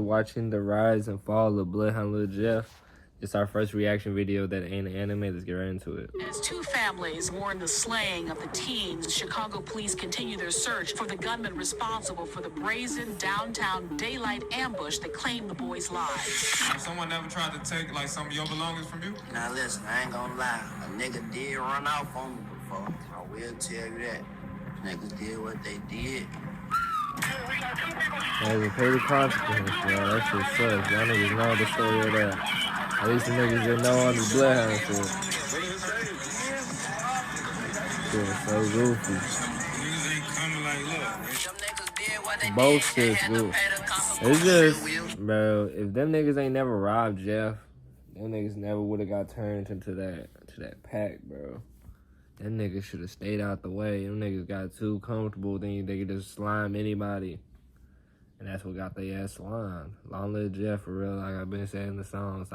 watching the rise and fall of Bloodhound Lil Jeff. It's our first reaction video that ain't an anime. Let's get right into it. As two families mourn the slaying of the teens, Chicago police continue their search for the gunman responsible for the brazen downtown daylight ambush that claimed the boys' lives. Someone ever tried to take like some of your belongings from you? Now listen, I ain't gonna lie. A nigga did run off on me before. I will tell you that. Niggas did what they did. Hey, we pay the consequences, bro. That shit sucks. Y'all niggas know the story of that. At least the niggas that know on the Bloodhound shit. Shit, so goofy. Both shit's goofy. It's just, bro, if them niggas ain't never robbed Jeff, them niggas never would have got turned into that pack, bro. Them niggas should have stayed out the way. Them niggas got too comfortable thinking they could just slime anybody. And that's what got their ass slimed. Long live Jeff, for real, like I've been saying in the songs.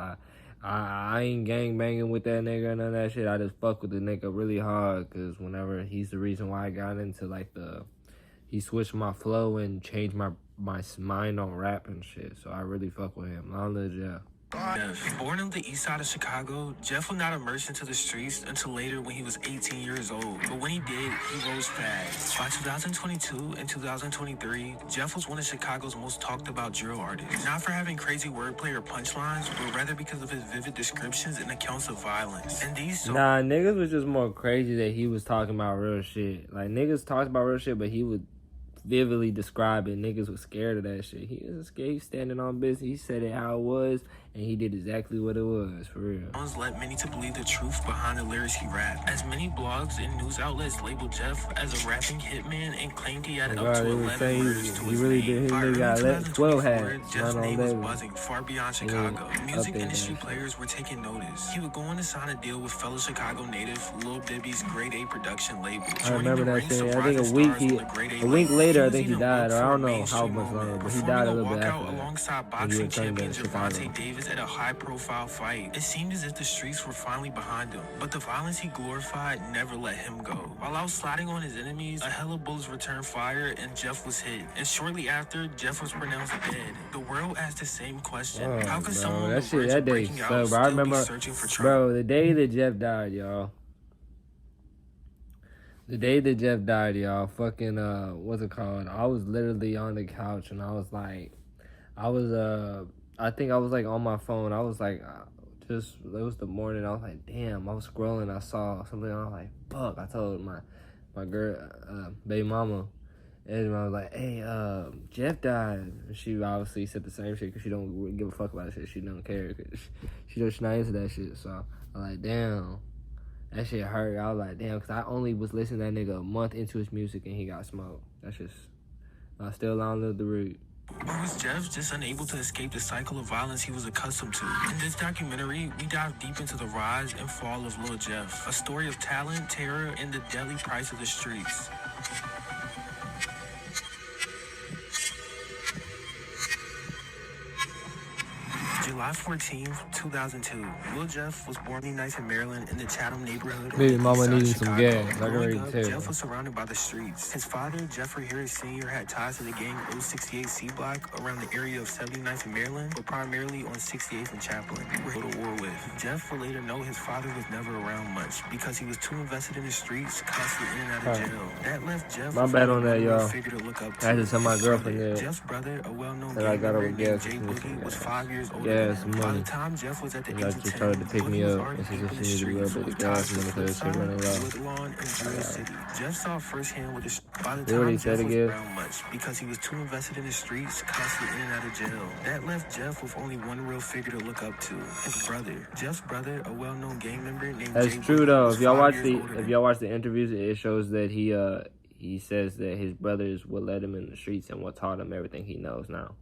I ain't gang banging with that nigga or none of that shit. I just fuck with the nigga really hard, because whenever he's the reason why I got into like he switched my flow and changed my mind on rap and shit. So I really fuck with him. Long live Jeff. Born on the east side of Chicago, Jeff would not emerge into the streets until later when he was 18 years old. But when he did, he rose fast. By 2022 and 2023, Jeff was one of Chicago's most talked about drill artists. Not for having crazy wordplay or punchlines, but rather because of his vivid descriptions and accounts of violence. And these Nah, niggas was just more crazy that he was talking about real shit. Like, niggas talked about real shit, but he would vividly describe it. Niggas was scared of that shit. He was scared. He standing on business. He said it how it was, and he did exactly what it was, for real. Led many to believe the truth behind the lyrics he rapped, as many blogs and news outlets labeled Jeff as a rapping hitman and claimed he had up to 11 murders to his name. By early 2024, Jeff's name was buzzing far beyond Chicago. Music industry players were taking notice. He would go on to sign a deal with fellow Chicago native Lil Bibby's Grade A production label. I remember that shit. I think a week later, I think he died, or I don't know how much longer, but he died a little bit after that. Alongside boxing champion Gervonta Davis at a high-profile fight, it seemed as if the streets were finally behind him. But the violence he glorified never let him go. While out sliding on his enemies, a hell of bullets returned fire, and Jeff was hit. And shortly after, Jeff was pronounced dead. The world asked the same question: how could someone that day sucked, bro. I remember, bro, the day that Jeff died, y'all. The day that Jeff died, y'all, fucking, what's it called? I was literally on the couch, and I was like, I think I was, like, on my phone. I was, like, it was the morning. I was like, damn, I was scrolling. I saw something. I was like, fuck. I told my girl, baby mama, and I was like, hey, Jeff died. And she obviously said the same shit because she don't give a fuck about that shit. She don't care because she not into that shit. So I'm like, damn. That shit hurt. I was like, damn, because I only was listening to that nigga a month into his music and he got smoked. That's just, I still long live the root. Or was Jeff just unable to escape the cycle of violence he was accustomed to? In this documentary, we dive deep into the rise and fall of Lil Jeff, a story of talent, terror, and the deadly price of the streets. July 14th, 2002. Lil Jeff was born in United, Maryland, in the Chatham neighborhood. Baby mama needing some gas. Growing up, Jeff was surrounded by the streets. His father, Jeffrey Harris Sr., had ties to the gang 068C block around the area of 79th and Maryland, but primarily on 68th and Chaplin, where he would war with. Jeff would later know his father was never around much because he was too invested in the streets, constantly in and out of jail. That left Jeff my bad on that, y'all. Figure to look up to. I had to tell my girlfriend that. Jeff's brother, a well-known gang member named Jay Boogie, was 5 years older. By the time Jeff was at the age of 10, just started to pick me up. This is just needed a little bit of gas and because shit running low. Jeff saw firsthand with the by the time Jeff was around much because he was too invested in the streets, constantly in and out of jail. That left Jeff with only one real figure to look up to: his brother. Jeff's brother, a well-known gang member named That's Jay true Boogie, though. If y'all watch the interviews, it shows that he says that his brothers would let him in the streets and what taught him everything he knows now.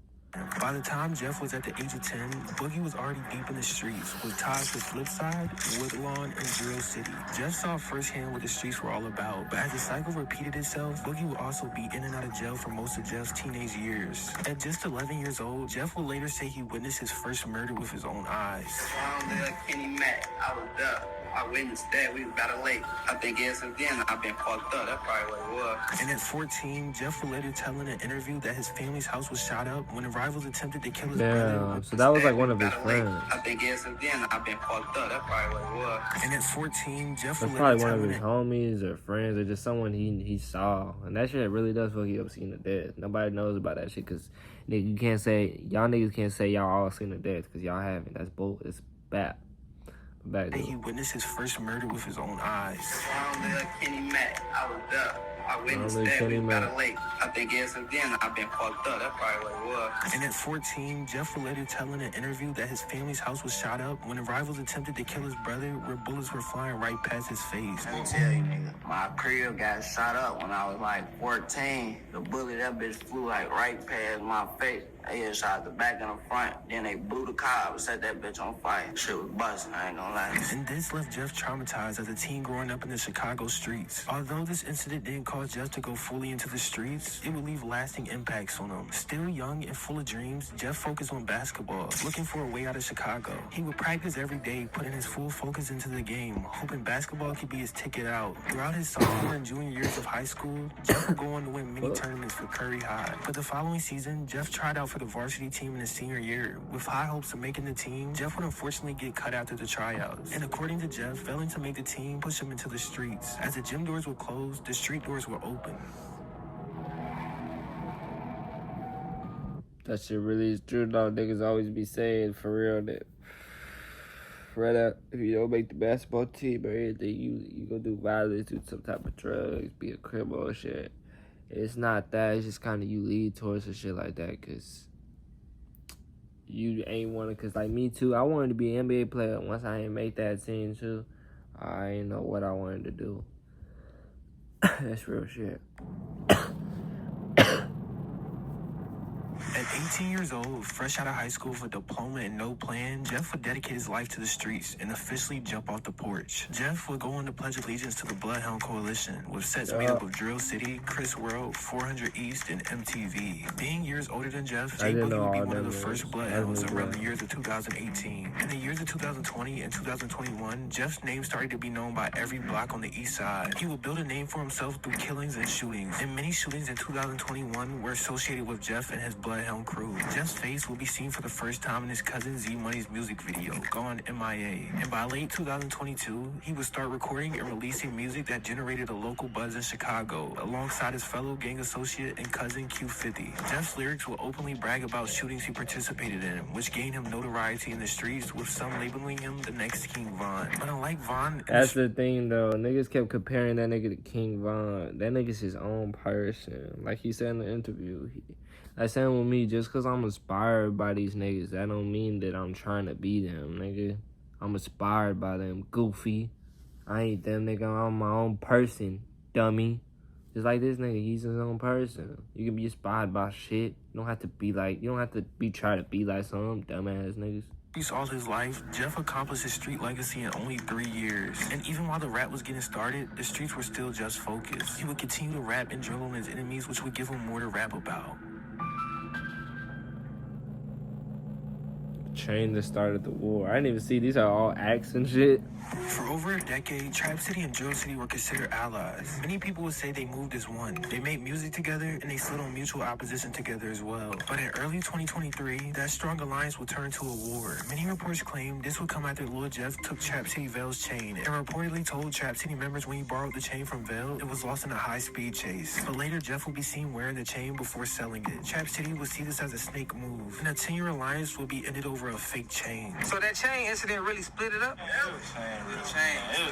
By the time Jeff was at the age of 10, Boogie was already deep in the streets with ties to Flipside, Woodlawn, and Drill City. Jeff saw firsthand what the streets were all about, but as the cycle repeated itself, Boogie would also be in and out of jail for most of Jeff's teenage years. At just 11 years old, Jeff would later say he witnessed his first murder with his own eyes. Kenny Mac, I was up. I witnessed that. We was about to late. I think ever since then I've been fucked up. That's probably what it was. And at 14, Jeff would later tell in an interview that his family's house was shot up when the rivals attempted to kill his brother. Damn, so that was like one of his friends. I think ever since then I've been fucked up. That's probably what it was. And at 14, Jeff That's would probably later one tell of in his homies or friends or just someone he saw. And that shit really does fuck you up seeing the death. Nobody knows about that shit because you can't say, y'all niggas can't say y'all all seen the death because y'all haven't. That's bull. It's bad. And he witnessed his first murder with his own eyes. Kenny Mack, I was there. I witnessed that. We was about to late. I think ever since then I've been fucked up. That's probably what it was. And at 14, Jeff would later tell in an interview that his family's house was shot up when the rivals attempted to kill his brother, where bullets were flying right past his face. Let me tell you, nigga, my crib got shot up when I was like 14. The bullet, that bitch flew like right past my face. They had shot the back and the front. Then they blew the car up and set that bitch on fire. Shit was busting, I ain't gonna lie. And this left Jeff traumatized as a teen growing up in the Chicago streets. Although this incident didn't cause Jeff to go fully into the streets, it would leave lasting impacts on him. Still young and full of dreams, Jeff focused on basketball, looking for a way out of Chicago. He would practice every day, putting his full focus into the game, hoping basketball could be his ticket out. Throughout his sophomore and junior years of high school, Jeff would go on to win many tournaments for Curry High. But the following season, Jeff tried out for the varsity team in his senior year. With high hopes of making the team, Jeff would unfortunately get cut after the tryouts. And according to Jeff, failing to make the team pushed him into the streets. As the gym doors were closed, the street doors were open. That shit really is true, though. Niggas always be saying for real that if you don't make the basketball team or anything, you go do violence, do some type of drugs, be a criminal or shit. It's not that. It's just kind of you lead towards some shit like that because you ain't want to. Because like me too, I wanted to be an NBA player. Once I ain't make that team too, I ain't know what I wanted to do. That's real shit. At 18 years old, fresh out of high school with a diploma and no plan, Jeff would dedicate his life to the streets and officially jump off the porch. Jeff would go on to pledge allegiance to the Bloodhound Coalition, with sets made up of Drill City, Chris World, 400 East, and MTV. Being years older than Jeff, J Boogie would be one of the first Bloodhounds around the years of 2018. In the years of 2020 and 2021, Jeff's name started to be known by every block on the east side. He would build a name for himself through killings and shootings, and many shootings in 2021 were associated with Jeff and his Bloodhound crew. Jeff's face will be seen for the first time in his cousin Z Money's music video, Gone MIA. And by late 2022, he would start recording and releasing music that generated a local buzz in Chicago, alongside his fellow gang associate and cousin Q50. Jeff's lyrics will openly brag about shootings he participated in, which gained him notoriety in the streets, with some labeling him the next King Von. But unlike Von... That's the thing, though. Niggas kept comparing that nigga to King Von. That nigga's his own person. Like he said in the interview, like saying with me, just because I'm inspired by these niggas, that don't mean that I'm trying to be them, nigga. I'm inspired by them, goofy. I ain't them, nigga. I'm my own person, dummy. Just like this nigga, he's his own person. You can be inspired by shit. You don't have to be trying to be like some dumbass niggas. All his life, Jeff accomplished his street legacy in only 3 years. And even while the rap was getting started, the streets were still Jeff's focus. He would continue to rap and drill on his enemies, which would give him more to rap about. Train that started the war. I didn't even see, these are all acts and shit. For over a decade, Trap City and Drill City were considered allies. Many people would say they moved as one. They made music together and they stood on mutual opposition together as well. But in early 2023, that strong alliance would turn to a war. Many reports claim this would come after Lil Jeff took Trap City Vale's chain and reportedly told Trap City members when he borrowed the chain from Vale, it was lost in a high-speed chase. But later, Jeff would be seen wearing the chain before selling it. Trap City would see this as a snake move, and a 10-year alliance would be ended over a fake chain. So that chain incident really split it up? It was a chain, man.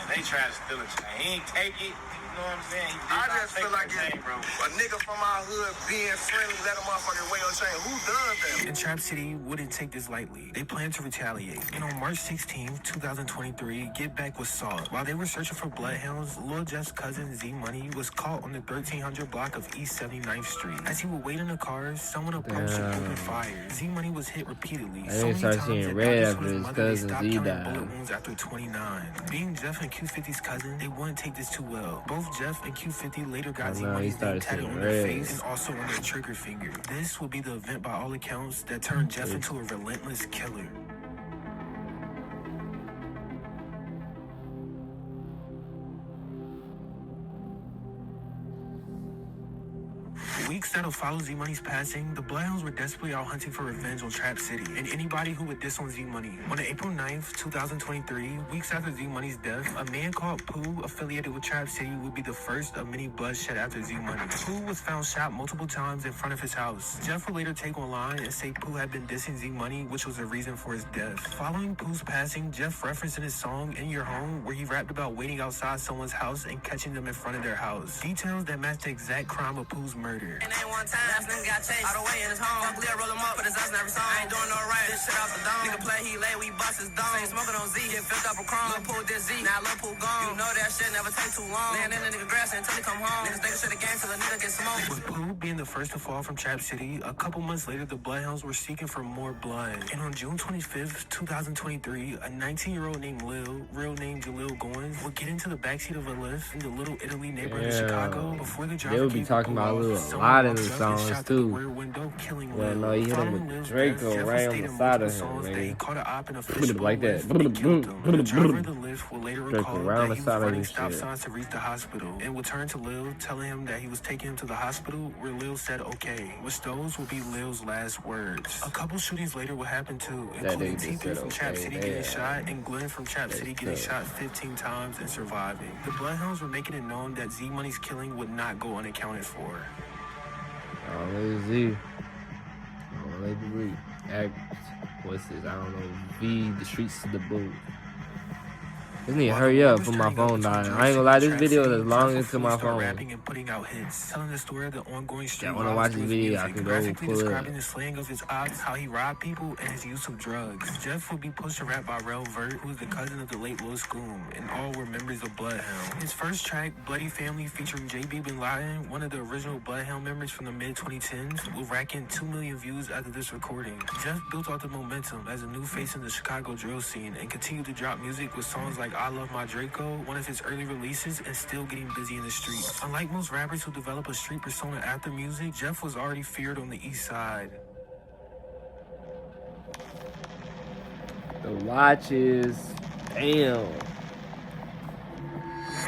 They tried to steal a chain. He ain't take it. You know what I'm saying? I just feel like a nigga from our hood being friendly, let a motherfucker wear your chain. Who does that? And Trap City wouldn't take this lightly. They planned to retaliate. And on March 16, 2023, Get Back was sought. While they were searching for bloodhounds, Lil Jeff's cousin Z Money was caught on the 1300 block of East 79th Street. As he would wait in the car, someone approached and opened fire. Z Money was hit repeatedly. I didn't start seeing red after his cousin Z died. Bullet wounds after 29. Being Jeff and Q50's cousin, they wouldn't take this too well. Both Jeff and Q50 later got Z Money's name tatted on their face and also on their trigger finger. This would be the event by all accounts that turned Jeff into a relentless killer. to follow Z-Money's passing, the Bloodhounds were desperately out hunting for revenge on Trap City and anybody who would diss on Z-Money. On April 9th, 2023, weeks after Z-Money's death, a man called Pooh, affiliated with Trap City, would be the first of many bloodshed after Z-Money. Pooh was found shot multiple times in front of his house. Jeff would later take online and say Pooh had been dissing Z-Money, which was the reason for his death. Following Pooh's passing, Jeff referenced in his song In Your Home, where he rapped about waiting outside someone's house and catching them in front of their house. Details that match the exact crime of Pooh's murder. And ain't one time, last nigga got chased out of way in his home. Fuck Lil, roll him up, put his ass in every song. I ain't doing no right, this shit off the dome. Nigga play, he lay, we bust his dome. Ain't smoking on Z, get filled up a chrome. Lil Pooh this Z, now Lil Pooh gone. You know that shit never take too long. Laying in the nigga grass until he come home. Niggas think shit again till the nigga get smoked. With Pooh being the first to fall from Trap City, a couple months later, the Bloodhounds were seeking for more blood. And on June 25th, 2023, a 19-year-old named Lil, real name Jalil Goins, would get into the backseat of a Lyft in the Little Italy neighborhood of Chicago before the driver. They would be talking about Lil a lot in the songs too. Yeah, no, he hit him with Draco right on the side of him, man. Put it like that. Draco right on the side of his shit. Signs to reach the hospital and would turn to Lil, telling him that he was taking him to the hospital, where Lil said okay, which those would be Lil's last words. A couple shootings later would happen too, including TP from Trap City getting shot and Glenn from Trap City getting shot 15 times and surviving. The Bloodhounds were making it known that Z-Money's killing would not go unaccounted for. Let Z. Let me read. What's this? I don't know. V, the streets to the booth. This need to hurry up for my phone dying. I ain't gonna lie, this video is as long as to my phone. Rapping and putting out hits, telling the story of the ongoing street. I wanna watch this video. I can go pull it. Describing the slang of his ops, how he robbed people, and his use of drugs. Jeff would be pushed to rap by Rel Vert, who is the cousin of the late Lil Scoom, and all were members of Bloodhound. His first track, Bloody Family, featuring JB Bin Laden, one of the original Bloodhound members from the mid-2010s, will rack in 2 million views after this recording. Jeff built off the momentum as a new face in the Chicago drill scene and continued to drop music with songs like I Love My Draco, one of his early releases, and still getting busy in the streets. Unlike most rappers who develop a street persona after music, Jeff was already feared on the east side. The watches. Damn.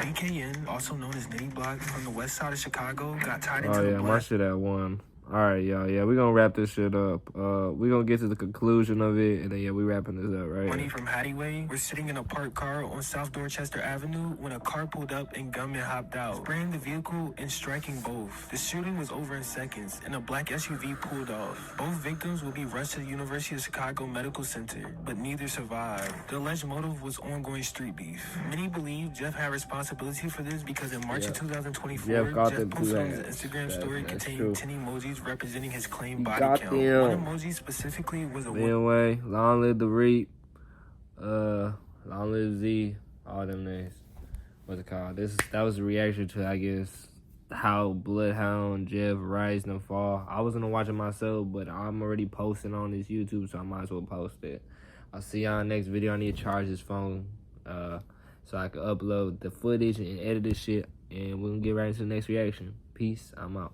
BKN, also known as Nitty Block, from the west side of Chicago, got tied into Oh the yeah, my shit at 1. Alright, y'all. Yeah, we're gonna wrap this shit up. We're gonna get to the conclusion of it, and then, yeah, we wrapping this up, right? Money from Hattyway. We're sitting in a parked car on South Dorchester Avenue when a car pulled up and gunmen hopped out, spraying the vehicle and striking both. The shooting was over in seconds, and a black SUV pulled off. Both victims will be rushed to the University of Chicago Medical Center, but neither survived. The alleged motive was ongoing street beef. Many believe Jeff had responsibility for this because in March of 2024, Jeff posted on his Instagram story containing 10 emojis representing his claimed body count. One emoji specifically was a anyway, long live the Reap, long live Z, all them names. What's it called? That was a reaction to, I guess, how Bloodhound, Jeff rise and fall. I wasn't gonna watch it myself, but I'm already posting on this YouTube, so I might as well post it. I'll see y'all in the next video. I need to charge this phone so I can upload the footage and edit this shit, and we're gonna get right into the next reaction. Peace. I'm out.